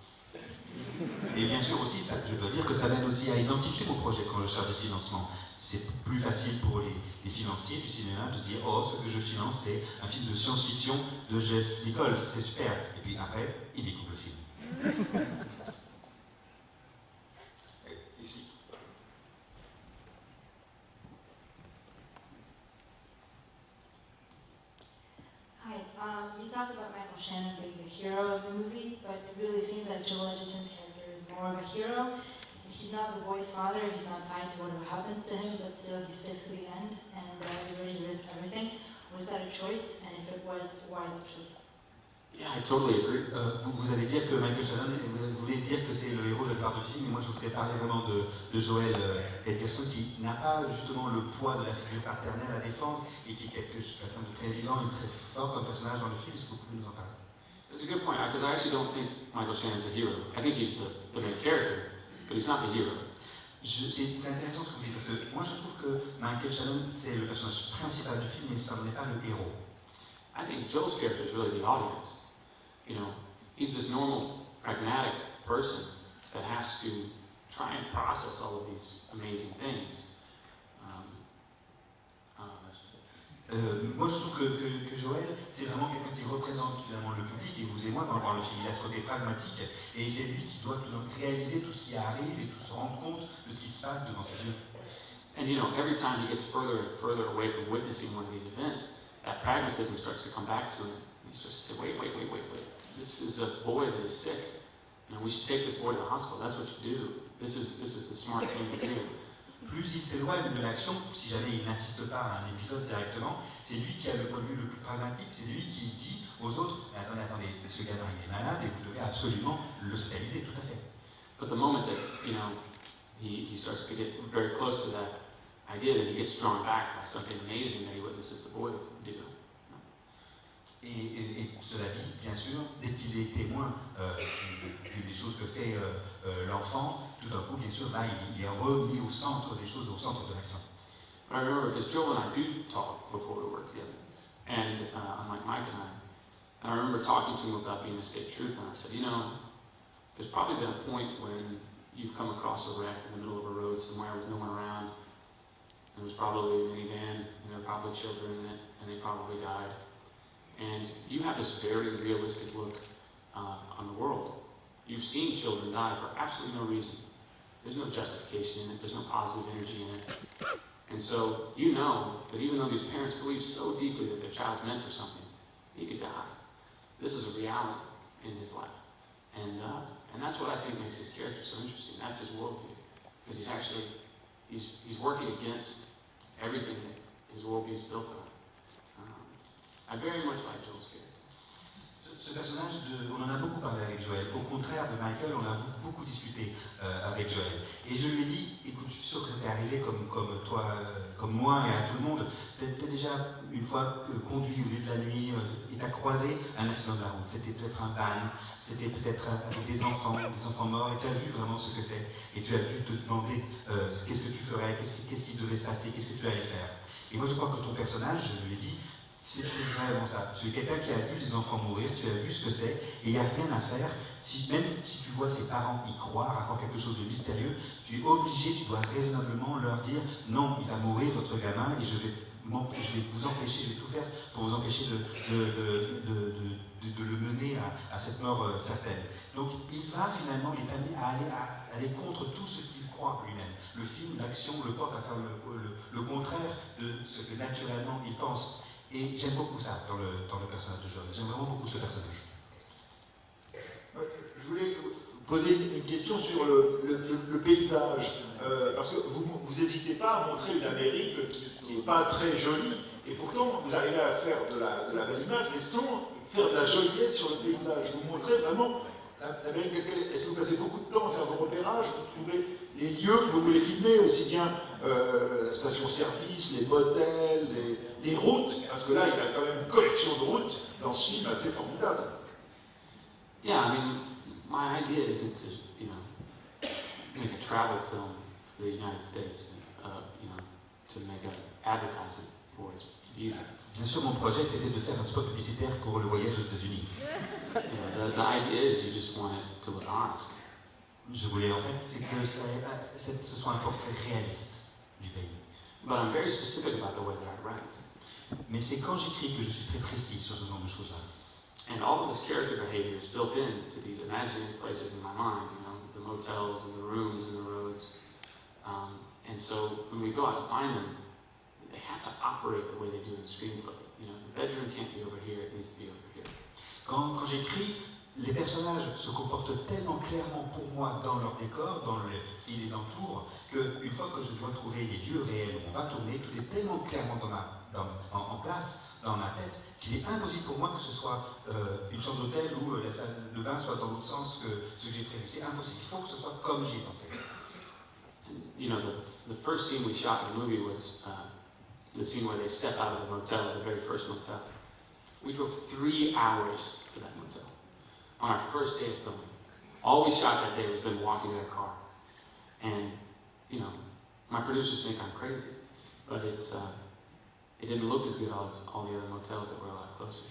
Et bien sûr aussi, ça, je dois dire que ça m'aide aussi à identifier mon projet quand je cherche des financements. C'est plus facile pour les financiers du cinéma de se dire « Oh, ce que je finance, c'est un film de science-fiction de Jeff Nichols, c'est super !» Et puis après, ils découvrent le film. Ici. Hi, you talked about Michael Shannon being the hero of the movie, but it really seems like Joel Edgerton's character is more of a hero. He's not the boy's father, he's not tied to whatever happens to him, but still he sticks to the end, and he's ready to risk everything. Was that a choice? And if it was, why that choice? Yeah, I totally agree. Vous allez dire que Michael Shannon, vous voulez dire que c'est le héros de la part du film, mais moi je voudrais parler vraiment de Joel Edgerton qui n'a pas justement le poids de la figure paternelle à défendre et qui est quelqu'un de très vivant et très fort comme personnage dans le film. Est-ce que vous pouvez nous en parler? It's a good point, because I actually don't think Michael Shannon's a hero. I think he's the main character, but he's not the hero. C'est intéressant ce que vous dites, parce que moi je trouve que Michael Shannon c'est le personnage principal du film, mais ça n'est pas le héros. I think Joel's character is really the audience. You know, he's this normal, pragmatic person that has to try and process all of these amazing things. Moi je trouve que Joël, c'est vraiment quelqu'un qui représente finalement le public, et vous et moi dans le film, il a ce côté pragmatique, et c'est lui qui doit réaliser tout ce qui arrive et tout se rendre compte de ce qui se passe devant ses yeux. And you know, every time he gets further and further away from witnessing one of these events, that pragmatism starts to come back to him. He starts to say, wait. This is a boy that is sick. You know, we should take this boy to the hospital. That's what you do. This is the smart thing to do. Plus il s'éloigne de l'action, si jamais il n'insiste pas à un épisode directement, c'est lui qui a le point de vue le plus pragmatique, c'est lui qui dit aux autres, mais attendez, ce gamin il est malade et vous devez absolument l'hospitaliser, tout à fait. But the moment that, you know, he starts to get very close to that idea, that he gets drawn back by something amazing that he witnesses the boy do. Et cela dit, bien sûr, dès qu'il est témoin des choses que fait l'enfant, tout d'un coup, bien sûr, là, il est remis au centre des choses, au centre de l'action. But I remember, because Joel and I do talk before we work together, and unlike Mike and I remember talking to him about being a state trooper, and I said, you know, there's probably been a point when you've come across a wreck in the middle of a road somewhere with no one around. There was probably a minivan, and there were probably children in it, and they probably died. And you have this very realistic look on the world. You've seen children die for absolutely no reason. There's no justification in it. There's no positive energy in it. And so you know that even though these parents believe so deeply that their child's meant for something, he could die. This is a reality in his life. And that's what I think makes his character so interesting. That's his worldview. Because he's working against everything that his worldview is built on. I very much like Joel's character. Ce personnage, on en a beaucoup parlé avec Joël. Au contraire de Michael, on a beaucoup discuté avec Joël. Et je lui ai dit, écoute, je suis sûr que ça t'est arrivé comme toi, comme moi et à tout le monde. T'as déjà une fois conduit au milieu de la nuit et t'as croisé un accident de la route. C'était peut-être un van, c'était peut-être avec des enfants morts, et tu as vu vraiment ce que c'est. Et tu as dû te demander qu'est-ce que tu ferais, qu'est-ce qui devait se passer, qu'est-ce que tu allais faire. Et moi je crois que ton personnage, je lui ai dit, c'est vraiment ça. Tu es quelqu'un qui a vu des enfants mourir, tu as vu ce que c'est, et il n'y a rien à faire. Même si tu vois ses parents y croire, avoir quelque chose de mystérieux, tu es obligé, tu dois raisonnablement leur dire non, il va mourir votre gamin, et je vais je vais vous empêcher, je vais tout faire pour vous empêcher de le mener à cette mort certaine. Donc il va finalement les amener à aller contre tout ce qu'il croit lui-même. Le film, l'action, le porte à faire le contraire de ce que naturellement il pense. Et j'aime beaucoup ça dans le personnage de John. J'aime vraiment beaucoup ce personnage. Je voulais poser une question sur le paysage, parce que vous n'hésitez pas à montrer une Amérique qui n'est pas très jolie, et pourtant vous arrivez à faire de la belle image, mais sans faire de la joliesse sur le paysage. Vous montrez vraiment l'Amérique. Est-ce que vous passez beaucoup de temps à faire vos repérages, vous trouvez les lieux que vous voulez filmer, aussi bien la station-service, les motels, les routes, parce que là il y a quand même une collection de routes dans ce film assez formidable. Yeah, I mean, my idea isn't to, you know, make a travel film for the United States, you know, to make an advertisement for its beauty. Bien sûr, mon projet, c'était de faire un spot publicitaire pour le voyage aux États-Unis. You know, the idea is you just want it to look honest. Je voulais, en fait, c'est que ce soit un portrait réaliste du pays. But I'm very specific about the way that I write. Mais c'est quand j'écris que je suis très précis sur ce genre de choses-là. And all of this character behavior is built into these imaginary places in my mind, you know, the motels and the rooms and the roads. And so when we go out to find them, they have to operate the way they do in the screenplay. You know, the bedroom can't be over here, it needs to be over here. Quand j'écris, les personnages se comportent tellement clairement pour moi dans leur décor, dans ce qui les entoure, qu'une fois que je dois trouver les lieux réels où on va tourner, tout est tellement clairement en place dans ma tête qu'il est impossible pour moi que ce soit une chambre d'hôtel ou la salle de bain soit dans l'autre sens que ce que j'ai prévu. C'est impossible. Il faut que ce soit comme j'ai pensé. You know, the first scene we shot in the movie was the scene where they step out of the motel, the very first motel. We drove 3 hours to that motel on our first day of filming. All we shot that day was them walking to their car. And, you know, my producers think I'm crazy, but it didn't look as good as all the other motels that were a lot closer.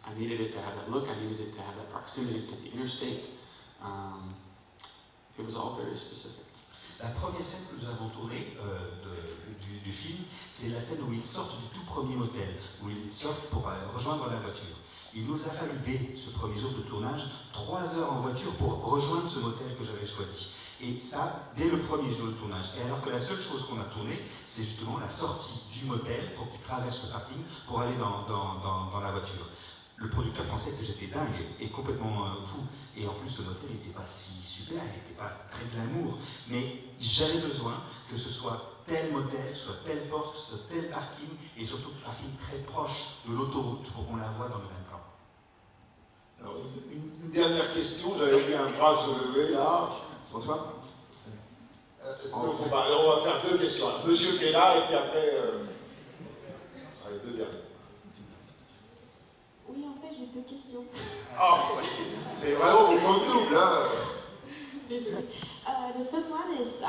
I needed it to have that look, I needed it to have that proximity to the interstate. It was all very specific. La première scène que nous avons tournée du film, c'est la scène où ils sortent du tout premier motel, où ils sortent pour rejoindre la voiture. Il nous a fallu, dès ce premier jour de tournage, 3 heures en voiture pour rejoindre ce motel que j'avais choisi. Et ça, dès le premier jour de tournage. Et alors que la seule chose qu'on a tournée, c'est justement la sortie du motel pour qu'ils traversent le parking pour aller dans la voiture. Le producteur pensait que j'étais dingue et complètement fou. Et en plus, ce motel n'était pas si super, il n'était pas très glamour. Mais j'avais besoin que ce soit tel motel, soit telle porte, soit tel parking, et surtout un parking très proche de l'autoroute pour qu'on la voie dans le même plan. Alors, une dernière question, j'avais vu un bras se lever là. François on va faire 2 questions. Monsieur qui est là, et puis après, ce sera les 2 derniers. Oui, en fait, j'ai 2 questions. Oh, c'est vraiment au point double, hein. The first one is,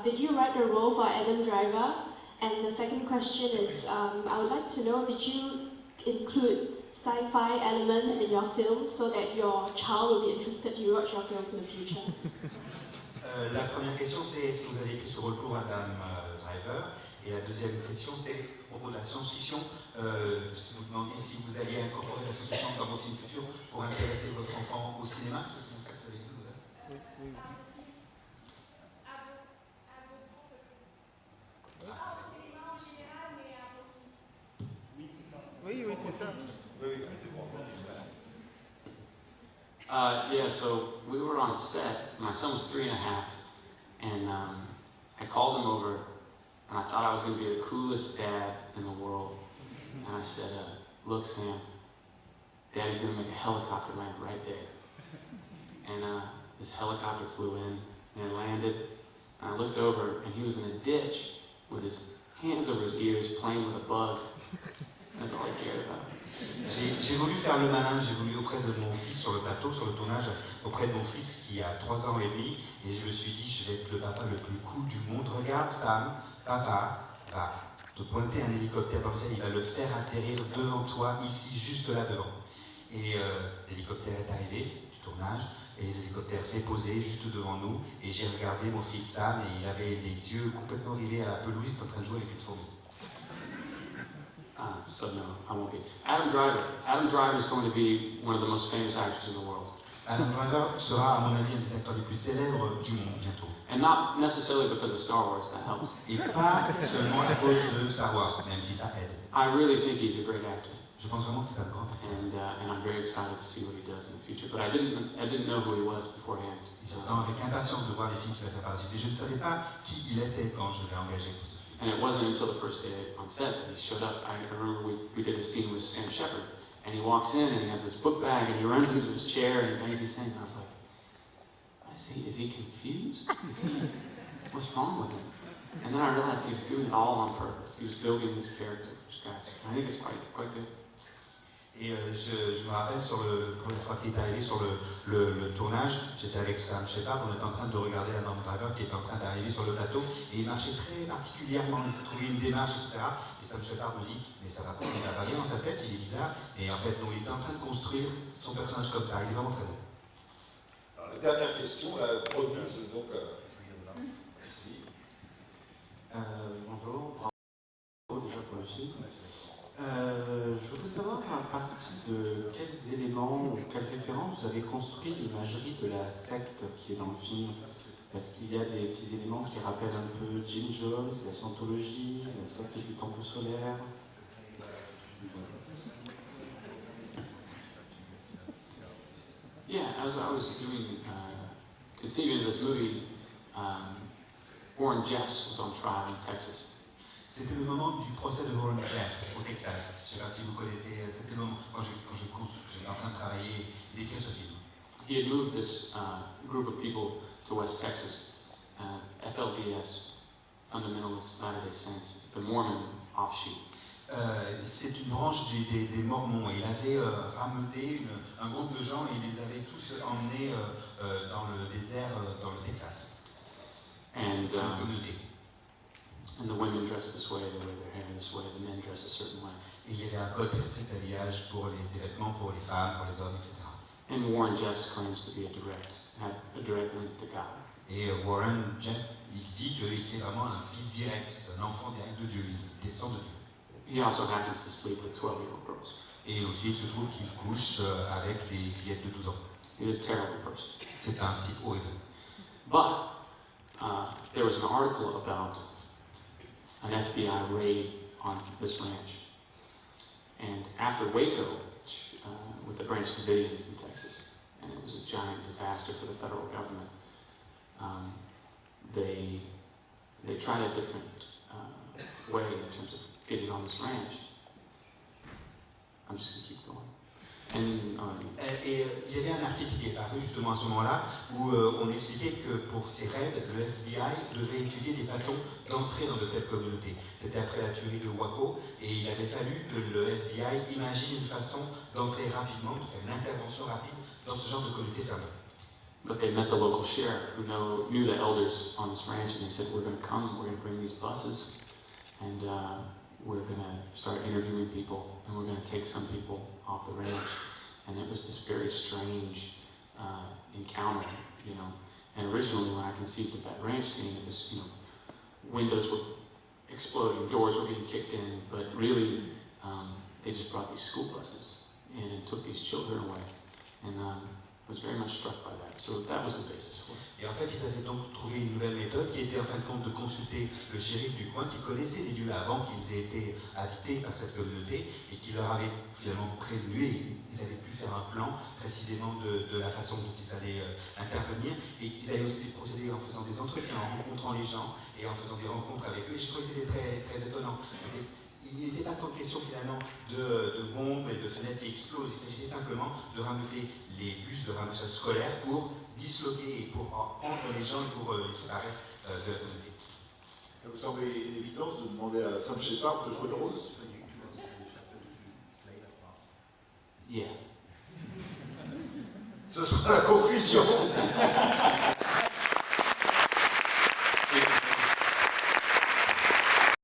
did you write the role for Adam Driver? And the second question is, I would like to know, did you include sci-fi elements in your film so that your child will be interested to watch your films in the future? La première question, c'est est-ce que vous avez écrit ce rôle pour Adam Driver? Et la deuxième question, c'est au propos de la science-fiction. Vous demandiez si vous alliez incorporer la science-fiction dans vos films futurs pour intéresser votre enfant au cinéma. Est-ce que c'est ça que vous avez dit? Oui. Oui, c'est ça. Oui, c'est bon. Yeah, so we were on set. My son was 3 and a half, and I called him over, and I thought I was going to be the coolest dad in the world. And I said, look, Sam, Daddy's going to make a helicopter land right there. And this helicopter flew in, and it landed, and I looked over, and he was in a ditch with his hands over his ears playing with a bug. That's all I cared about. J'ai voulu faire le malin, j'ai voulu auprès de mon fils sur le plateau, sur le tournage, auprès de mon fils qui a 3 ans et demi, et je me suis dit, je vais être le papa le plus cool du monde. Regarde Sam, papa va te pointer un hélicoptère dans le ciel, il va le faire atterrir devant toi, ici, juste là devant. Et l'hélicoptère est arrivé, du tournage, et l'hélicoptère s'est posé juste devant nous, et j'ai regardé mon fils Sam, et il avait les yeux complètement rivés à la pelouse, il était en train de jouer avec une fourmi. so no, I won't be. Adam Driver. Adam Driver is going to be one of the most famous actors in the world. Adam Driver sera, à mon avis, un des acteurs les plus célèbres du monde bientôt. And not necessarily because of Star Wars, that helps. Et pas seulement à cause de Star Wars, même si ça aide. I really think he's a great actor. Je pense vraiment que c'est un grand acteur. And I'm very excited to see what he does in the future. But I didn't know who he was beforehand. J'attends avec impatience de voir les films qu'il va faire par la suite. Et je ne savais pas qui il était quand je l'ai engagé pour ce film. And it wasn't until the first day on set that he showed up. I remember we did a scene with Sam Shepard, and he walks in and he has this book bag and he runs into his chair and he bangs his thing. And I was like, is he confused? What's wrong with him? And then I realized he was doing it all on purpose. He was building his character from scratch. I think it's quite good. Et je me rappelle, sur la première fois qu'il est arrivé sur le tournage, j'étais avec Sam Shepard, on était en train de regarder Adam Driver qui était en train d'arriver sur le plateau, et il marchait très particulièrement, il s'est trouvé une démarche, etc. Et Sam Shepard me dit, mais ça va pas, il n'a pas bien dans sa tête, il est bizarre. Et en fait, donc, il était en train de construire son personnage comme ça, il est vraiment très bon. Alors, la dernière question, la promise, donc, ici. Bonjour, bravo déjà pour le film. Je voudrais savoir à partir de quels éléments ou quelles références vous avez construit l'imagerie de la secte qui est dans le film. Parce qu'il y a des petits éléments qui rappellent un peu Jim Jones, la Scientologie, la secte du temple solaire. Yeah, as I was conceiving this movie, Warren Jeffs was on trial in Texas. C'était le moment du procès de Warren Jeffs au Texas. Je ne sais pas si vous connaissez, c'était le moment quand j'étais en train de travailler et d'écrire ce film. He had moved this group of people to West Texas, FLDS, Fundamentalist Latter-day Saints. It's a Mormon offshoot. C'est une branche des Mormons. Il avait rameuté un groupe de gens et il les avait tous emmenés dans le désert, dans le Texas. And dans la communauté. And the women dress this way, they wear their hair this way, the men dress a certain way. Et il y avait un code très strict d'habillage pour des vêtements pour les femmes, pour les hommes, etc. And Warren Jeffs claims to be had a direct link to God. Et Warren Jeffs, il dit qu'il c'est vraiment un fils direct, un enfant direct de Dieu, il descend de Dieu. He also happens to sleep with 12-year-old girls. Et aussi, il se trouve qu'il couche avec des fillettes de 12 ans. He's a terrible person. C'est un type horrible. But there was an article about an FBI raid on this ranch. And after Waco, with the Branch Davidians in Texas, and it was a giant disaster for the federal government, they tried a different way in terms of getting on this ranch. I'm just going to keep going. Et il y avait un article qui est paru justement à ce moment-là où on expliquait que pour ces raids, le FBI devait étudier des façons d'entrer dans de telles communautés. C'était après la tuerie de Waco et il avait fallu que le FBI imagine une façon d'entrer rapidement, de faire une intervention rapide dans ce genre de communauté fermée. But they met the local sheriff who knew the elders on this ranch, and they said, we're going to come, we're going to bring these buses, and we're going to start interviewing people, and we're going to take some people off the ranch. And it was this very strange encounter, you know. And originally when I conceived of that ranch scene, it was, you know, windows were exploding, doors were being kicked in, but really they just brought these school buses in and took these children away. And I was very much struck by that. So that was the basis for it. Et en fait, ils avaient donc trouvé une nouvelle méthode qui était en fin de compte de consulter le shérif du coin qui connaissait les lieux avant qu'ils aient été habités par cette communauté et qui leur avait finalement prévenu et ils avaient pu faire un plan précisément de la façon dont ils allaient intervenir et qu'ils avaient aussi procédé en faisant des entretiens, en rencontrant les gens et en faisant des rencontres avec eux. Et je trouvais que c'était très, très étonnant. Il n'était pas tant question finalement de bombes et de fenêtres qui explosent, il s'agissait simplement de rameuter les bus de ramassage scolaire pour disloquer et pour prendre les gens et pour les séparer de la communauté. Ça vous semble une évidence de demander à Sam Shepard de jouer le rôle? Yeah. Ce sera la conclusion.